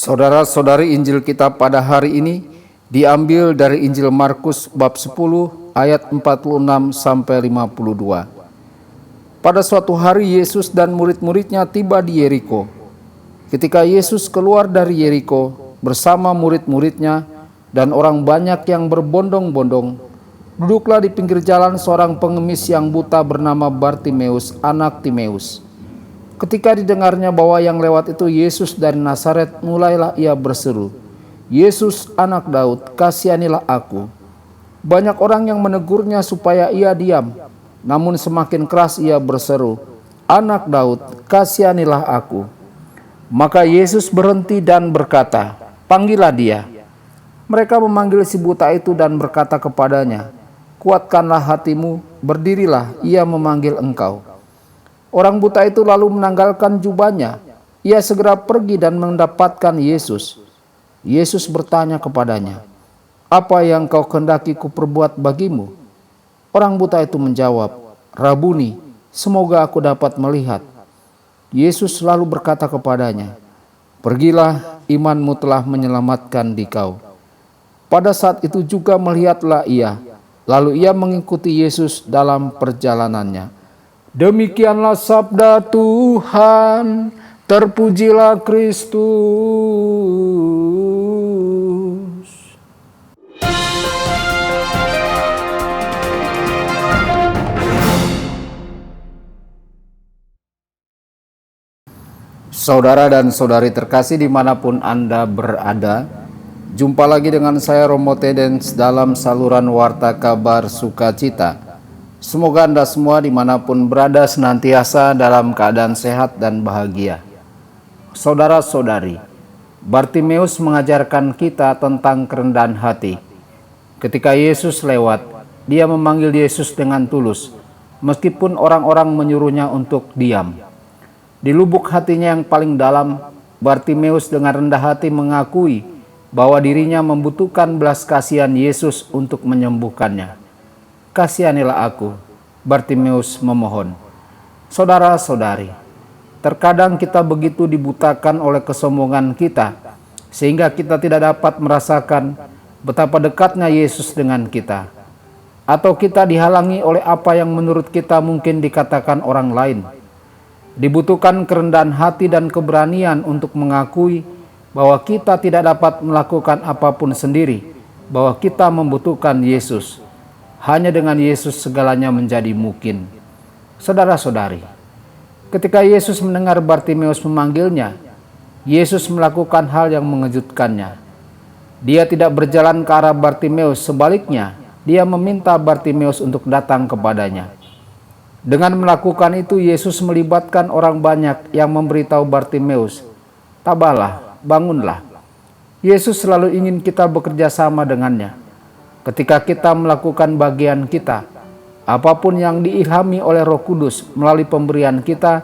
Saudara-saudari, Injil kita pada hari ini diambil dari Injil Markus bab 10 ayat 46 sampai 52. Pada suatu hari Yesus dan murid-muridnya tiba di Yeriko. Ketika Yesus keluar dari Yeriko bersama murid-muridnya dan orang banyak yang berbondong-bondong, duduklah di pinggir jalan seorang pengemis yang buta bernama Bartimeus, anak Timeus. Ketika didengarnya bahwa yang lewat itu Yesus dari Nazaret, mulailah ia berseru, "Yesus, anak Daud, kasihanilah aku." Banyak orang yang menegurnya supaya ia diam, namun semakin keras ia berseru, "Anak Daud, kasihanilah aku." Maka Yesus berhenti dan berkata, "Panggillah dia." Mereka memanggil si buta itu dan berkata kepadanya, "Kuatkanlah hatimu, berdirilah, ia memanggil engkau." Orang buta itu lalu menanggalkan jubahnya. Ia segera pergi dan mendapatkan Yesus. Yesus bertanya kepadanya, "Apa yang kau kehendaki kuperbuat bagimu?" Orang buta itu menjawab, "Rabuni, semoga aku dapat melihat." Yesus lalu berkata kepadanya, "Pergilah, imanmu telah menyelamatkan dikau." Pada saat itu juga melihatlah ia, lalu ia mengikuti Yesus dalam perjalanannya. Demikianlah sabda Tuhan, terpujilah Kristus. Saudara dan saudari terkasih dimanapun Anda berada, jumpa lagi dengan saya Romo Tedens dalam saluran Warta Kabar Sukacita. Semoga Anda semua dimanapun berada senantiasa dalam keadaan sehat dan bahagia. Saudara-saudari, Bartimeus mengajarkan kita tentang kerendahan hati. Ketika Yesus lewat, dia memanggil Yesus dengan tulus, meskipun orang-orang menyuruhnya untuk diam. Di lubuk hatinya yang paling dalam, Bartimeus dengan rendah hati mengakui bahwa dirinya membutuhkan belas kasihan Yesus untuk menyembuhkannya. "Kasihanilah aku," Bartimeus memohon. Saudara-saudari, terkadang kita begitu dibutakan oleh kesombongan kita, sehingga kita tidak dapat merasakan betapa dekatnya Yesus dengan kita. Atau kita dihalangi oleh apa yang menurut kita mungkin dikatakan orang lain. Dibutuhkan kerendahan hati dan keberanian untuk mengakui bahwa kita tidak dapat melakukan apapun sendiri, bahwa kita membutuhkan Yesus. Hanya dengan Yesus segalanya menjadi mungkin. Saudara-saudari, ketika Yesus mendengar Bartimeus memanggilnya, Yesus melakukan hal yang mengejutkannya. Dia tidak berjalan ke arah Bartimeus, sebaliknya, dia meminta Bartimeus untuk datang kepadanya. Dengan melakukan itu, Yesus melibatkan orang banyak yang memberitahu Bartimeus, "Tabahlah, bangunlah." Yesus selalu ingin kita bekerja sama dengannya. Ketika kita melakukan bagian kita, apapun yang diilhami oleh Roh Kudus melalui pemberian kita,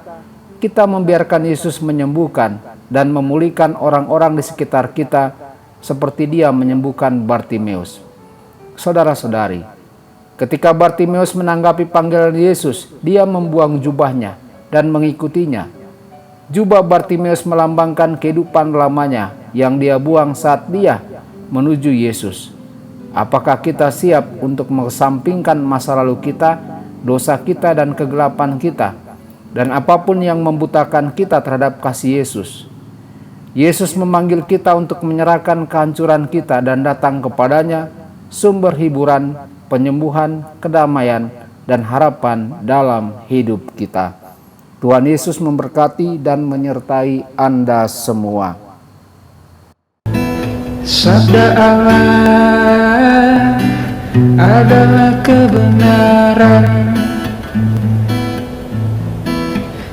kita membiarkan Yesus menyembuhkan dan memulihkan orang-orang di sekitar kita seperti dia menyembuhkan Bartimeus. Saudara-saudari, ketika Bartimeus menanggapi panggilan Yesus, dia membuang jubahnya dan mengikutinya. Jubah Bartimeus melambangkan kehidupan lamanya yang dia buang saat dia menuju Yesus. Apakah kita siap untuk mengesampingkan masa lalu kita, dosa kita dan kegelapan kita, dan apapun yang membutakan kita terhadap kasih Yesus? Yesus memanggil kita untuk menyerahkan kehancuran kita dan datang kepadanya, sumber hiburan, penyembuhan, kedamaian, dan harapan dalam hidup kita. Tuhan Yesus memberkati dan menyertai Anda semua. Sabda Allah adalah kebenaran.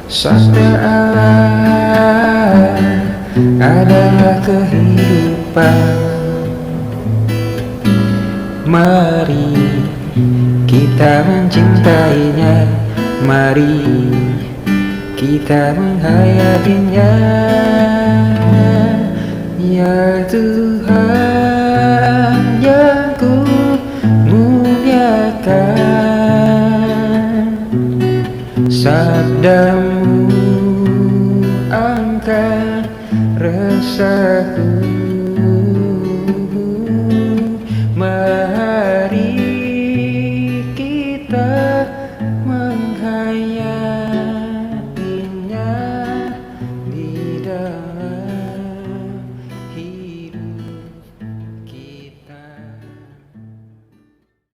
Sabda Allah adalah kehidupan. Mari kita mencintainya, mari kita menghayatinya. Ya Tuhan yang ku muliakan, sabdamu angkat resahku.